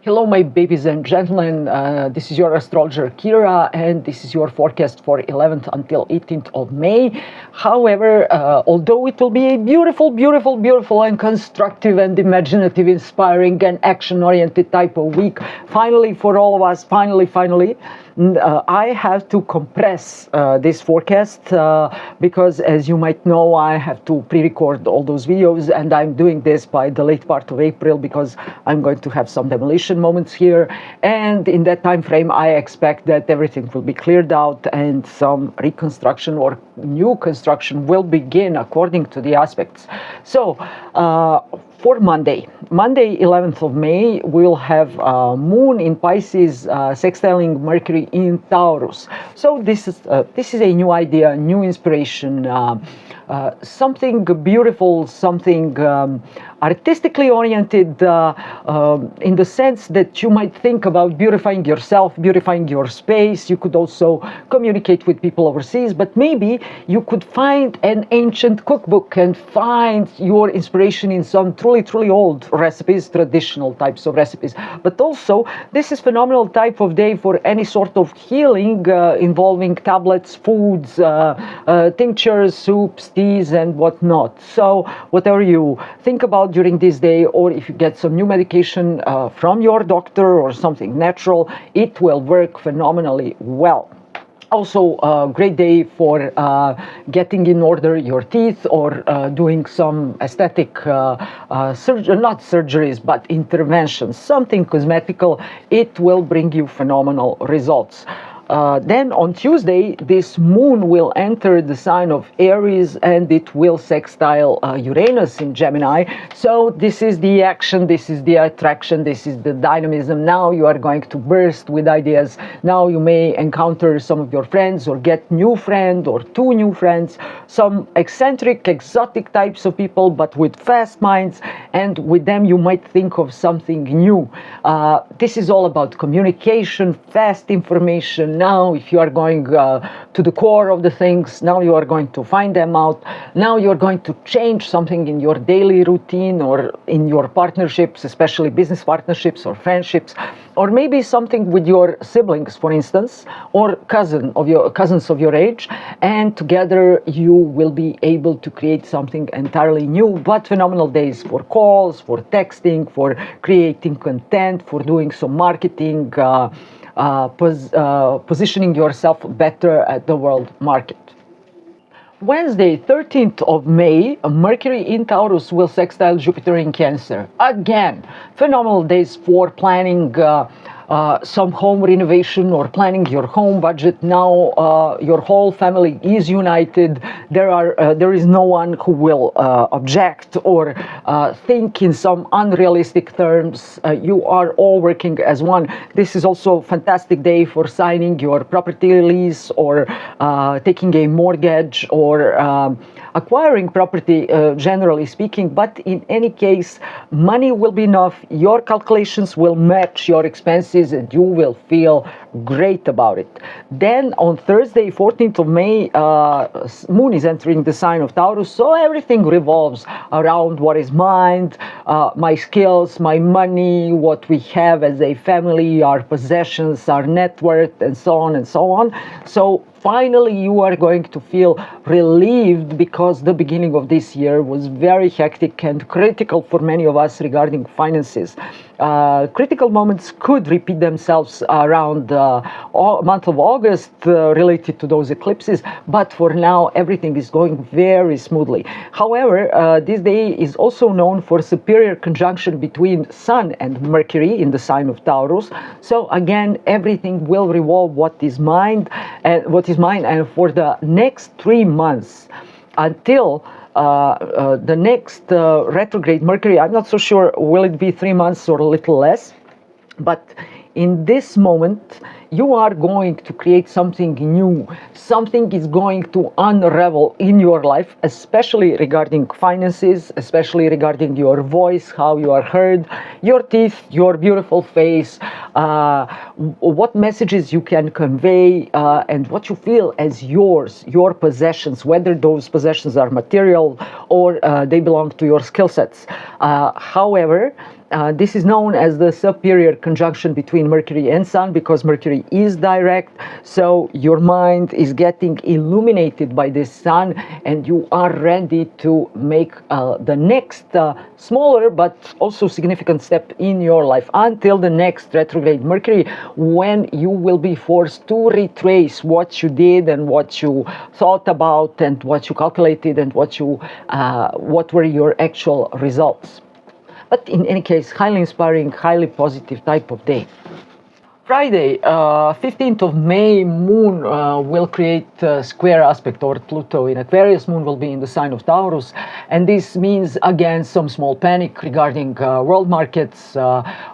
Hello, my babies and gentlemen. This is your astrologer Kira, and this is your forecast for 11th until 18th of May. However, although it will be a beautiful, and constructive and imaginative, inspiring and action-oriented type of week, finally for all of us, finally, I have to compress this forecast because, as you might know, I have to pre-record all those videos, and I'm doing this by the late part of April because I'm going to have some demolition moments here, and in that time frame I expect that everything will be cleared out and some reconstruction or new construction will begin according to the aspects. So for Monday 11th of May, we'll have Moon in Pisces sextiling Mercury in Taurus. So this is a new idea, new inspiration, something beautiful, something artistically oriented, in the sense that you might think about beautifying yourself, beautifying your space. You could also communicate with people overseas, but maybe you could find an ancient cookbook and find your inspiration in some truly old recipes, traditional types of recipes. But also, this is phenomenal type of day for any sort of healing involving tablets, foods, tinctures, soups, teas, and whatnot. So whatever you think about during this day, or if you get some new medication from your doctor or something natural, it will work phenomenally well. Also, a great day for getting in order your teeth or doing some aesthetic, not surgeries, but interventions, something cosmetical. It will bring you phenomenal results. Then on Tuesday, this moon will enter the sign of Aries and it will sextile Uranus in Gemini. So this is the action, this is the attraction, this is the dynamism. Now you are going to burst with ideas. Now you may encounter some of your friends or get new friend or two new friends, some eccentric, exotic types of people, but with fast minds, and with them you might think of something new. This is all about communication, fast information. Now, if you are going to the core of the things, now you are going to find them out. Now you are going to change something in your daily routine or in your partnerships, especially business partnerships or friendships, or maybe something with your siblings, for instance, or cousins of your age, and together you will be able to create something entirely new. But phenomenal days for calls, for texting, for creating content, for doing some marketing, positioning yourself better at the world market. Wednesday, 13th of May, Mercury in Taurus will sextile Jupiter in Cancer. Again, phenomenal days for planning some home renovation or planning your home budget. Now your whole family is united. There is no one who will object or think in some unrealistic terms. You are all working as one. This is also a fantastic day for signing your property lease or taking a mortgage or acquiring property, generally speaking. But in any case, money will be enough. Your calculations will match your expenses and you will feel great about it. Then on Thursday, 14th of May, Moon is entering the sign of Taurus, so everything revolves around what is mine, my skills, my money, what we have as a family, our possessions, our net worth, and so on and so on. So finally you are going to feel relieved because the beginning of this year was very hectic and critical for many of us regarding finances. Critical moments could repeat themselves around month of August related to those eclipses, but for now everything is going very smoothly. However, this day is also known for superior conjunction between Sun and Mercury in the sign of Taurus. So again, everything will revolve what is mine, and for the next 3 months until the next retrograde Mercury. I'm not so sure, will it be 3 months or a little less? But in this moment, you are going to create something new. Something is going to unravel in your life, especially regarding finances, especially regarding your voice, how you are heard, your teeth, your beautiful face, what messages you can convey, and what you feel as yours, your possessions, whether those possessions are material or they belong to your skill sets. However, this is known as the superior conjunction between Mercury and Sun, because Mercury is direct, so your mind is getting illuminated by this Sun, and you are ready to make the next smaller but also significant step in your life until the next retrograde Mercury, when you will be forced to retrace what you did and what you thought about and what you calculated and what were your actual results. But in any case, highly inspiring, highly positive type of day. Friday, 15th of May, Moon will create a square aspect toward Pluto in Aquarius. Moon will be in the sign of Taurus, and this means again some small panic regarding world markets,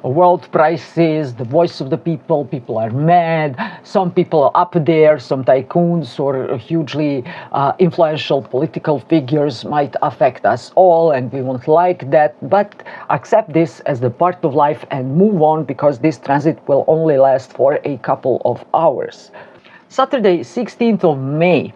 world prices, the voice of the people. People are mad. Some people are up there, some tycoons or hugely influential political figures might affect us all, and we won't like that. But accept this as the part of life and move on, because this transit will only last for a couple of hours. Saturday, 16th of May,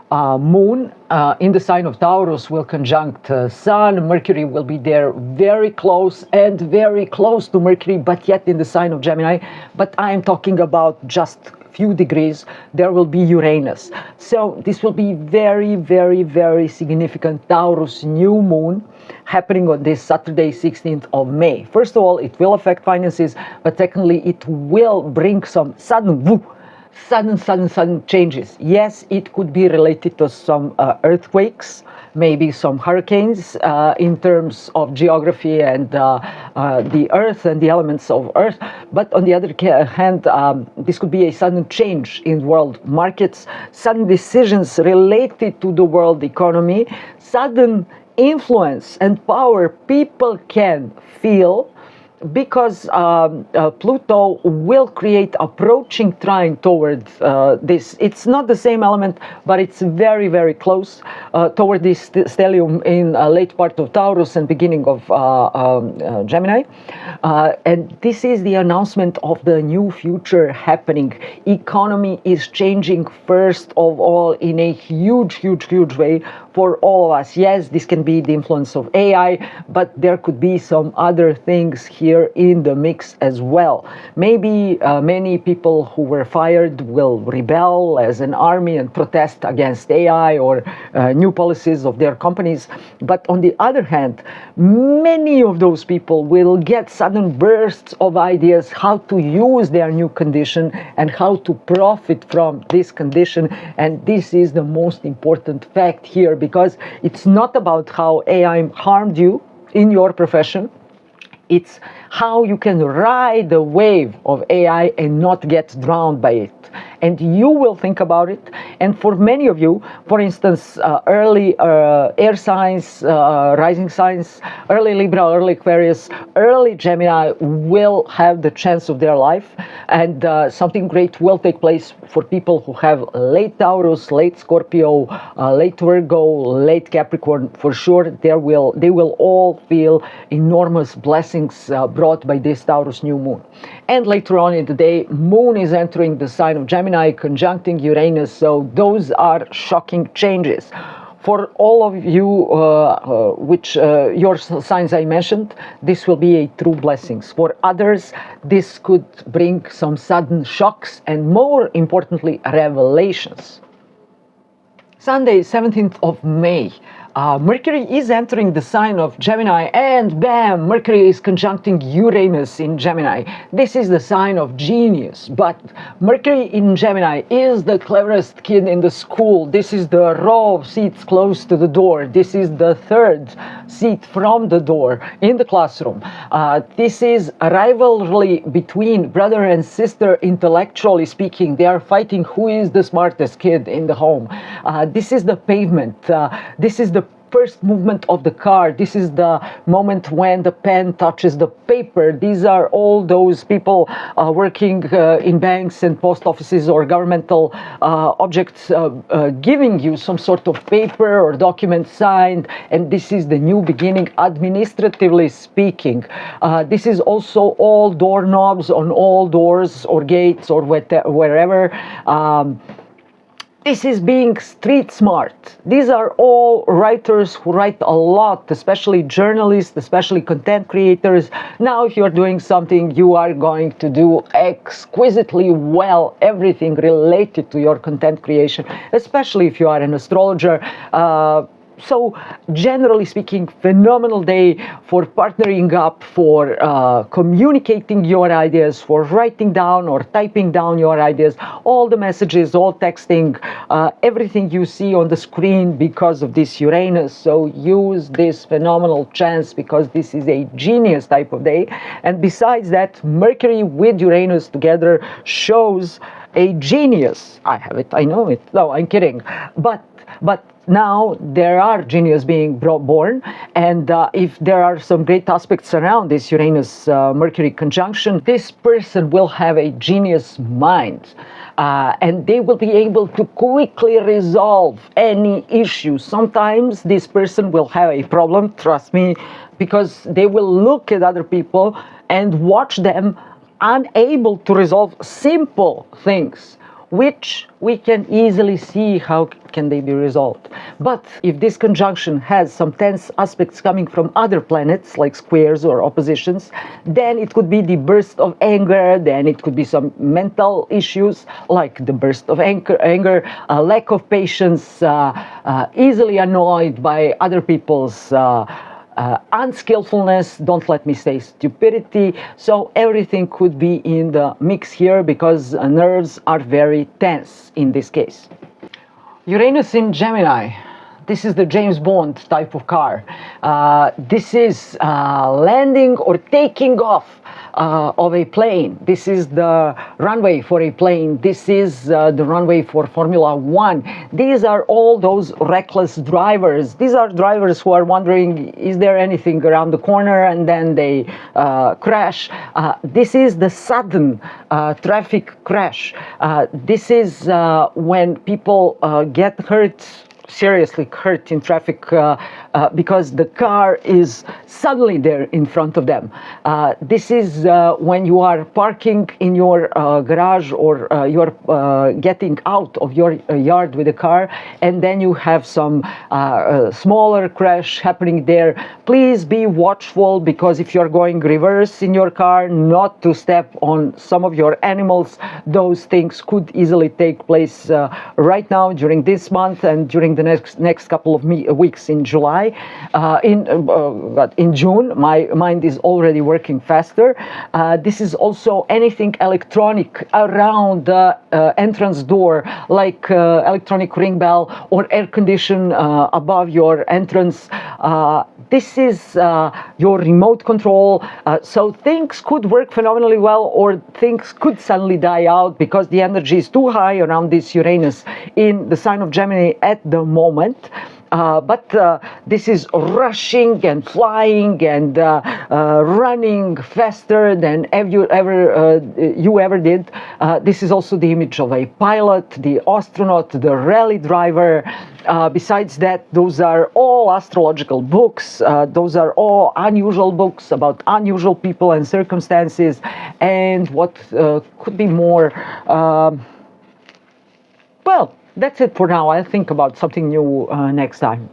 Moon in the sign of Taurus will conjunct Sun. Mercury will be there very close to Mercury, but yet in the sign of Gemini. But I am talking about just few degrees. There will be Uranus. So this will be very, very, very significant Taurus New Moon happening on this Saturday, 16th of May. First of all, it will affect finances, but secondly, it will bring some sudden changes. Yes, it could be related to some earthquakes, maybe some hurricanes in terms of geography and the earth and the elements of earth. But on the other hand, this could be a sudden change in world markets, sudden decisions related to the world economy, sudden influence and power people can feel, because Pluto will create approaching trine towards this. It's not the same element, but it's very, very close toward this stellium in late part of Taurus and beginning of Gemini. And this is the announcement of the new future happening. Economy is changing first of all in a huge way for all of us. Yes, this can be the influence of AI, but there could be some other things here in the mix as well. Maybe many people who were fired will rebel as an army and protest against AI or new policies of their companies. But on the other hand, many of those people will get sudden bursts of ideas how to use their new condition and how to profit from this condition. And this is the most important fact here, because it's not about how AI harmed you in your profession. It's how you can ride the wave of AI and not get drowned by it. And you will think about it. And for many of you, for instance, early air signs, rising signs, early Libra, early Aquarius, early Gemini will have the chance of their life. And something great will take place for people who have late Taurus, late Scorpio, late Virgo, late Capricorn. For sure, they will all feel enormous blessings brought by this Taurus New Moon. And later on in the day, Moon is entering the sign of Gemini, conjuncting Uranus. So those are shocking changes. For all of you, your signs I mentioned, this will be a true blessings. For others, this could bring some sudden shocks and, more importantly, revelations. Sunday, 17th of May. Mercury is entering the sign of Gemini, and bam, Mercury is conjuncting Uranus in Gemini. This is the sign of genius, but Mercury in Gemini is the cleverest kid in the school. This is the row of seats close to the door. This is the third seat from the door in the classroom. This is a rivalry between brother and sister, intellectually speaking. They are fighting who is the smartest kid in the home. This is the pavement. This is the first movement of the car. This is the moment when the pen touches the paper. These are all those people working in banks and post offices or governmental objects giving you some sort of paper or document signed, and this is the new beginning administratively speaking. This is also all doorknobs on all doors or gates or wherever. This is being street smart. These are all writers who write a lot, especially journalists, especially content creators. Now, if you're doing something, you are going to do exquisitely well everything related to your content creation, especially if you are an astrologer. So, generally speaking, phenomenal day for partnering up, for communicating your ideas, for writing down or typing down your ideas, all the messages, all texting, everything you see on the screen because of this Uranus. So use this phenomenal chance because this is a genius type of day. And besides that, Mercury with Uranus together shows a genius. I have it, I know it. No, I'm kidding. But now there are geniuses being born, and if there are some great aspects around this Uranus-Mercury conjunction, this person will have a genius mind, and they will be able to quickly resolve any issue. Sometimes this person will have a problem, trust me, because they will look at other people and watch them unable to resolve simple things, which we can easily see how can they be resolved. But if this conjunction has some tense aspects coming from other planets, like squares or oppositions, then it could be the burst of anger, then it could be some mental issues, like the burst of anger, lack of patience, easily annoyed by other people's unskillfulness, don't let me say stupidity. So everything could be in the mix here because nerves are very tense in this case. Uranus in Gemini. This is the James Bond type of car. This is landing or taking off of a plane. This is the runway for a plane. This is the runway for Formula One. These are all those reckless drivers. These are drivers who are wondering, is there anything around the corner, and then they crash. This is the sudden traffic crash. This is when people get hurt, seriously hurt in traffic because the car is suddenly there in front of them. This is when you are parking in your garage, or you're getting out of your yard with a car, and then you have some smaller crash happening there. Please be watchful, because if you're going reverse in your car, not to step on some of your animals. Those things could easily take place right now during this month and during the next couple of weeks in July. In June, my mind is already working faster. This is also anything electronic around the entrance door, like electronic ring bell or air condition above your entrance. This is your remote control. So things could work phenomenally well, or things could suddenly die out because the energy is too high around this Uranus in the sign of Gemini at the moment. But this is rushing and flying and running faster than you ever did. This is also the image of a pilot, the astronaut, the rally driver. Besides that, those are all astrological books. Those are all unusual books about unusual people and circumstances. And what could be more? Well, that's it for now. I'll think about something new next time.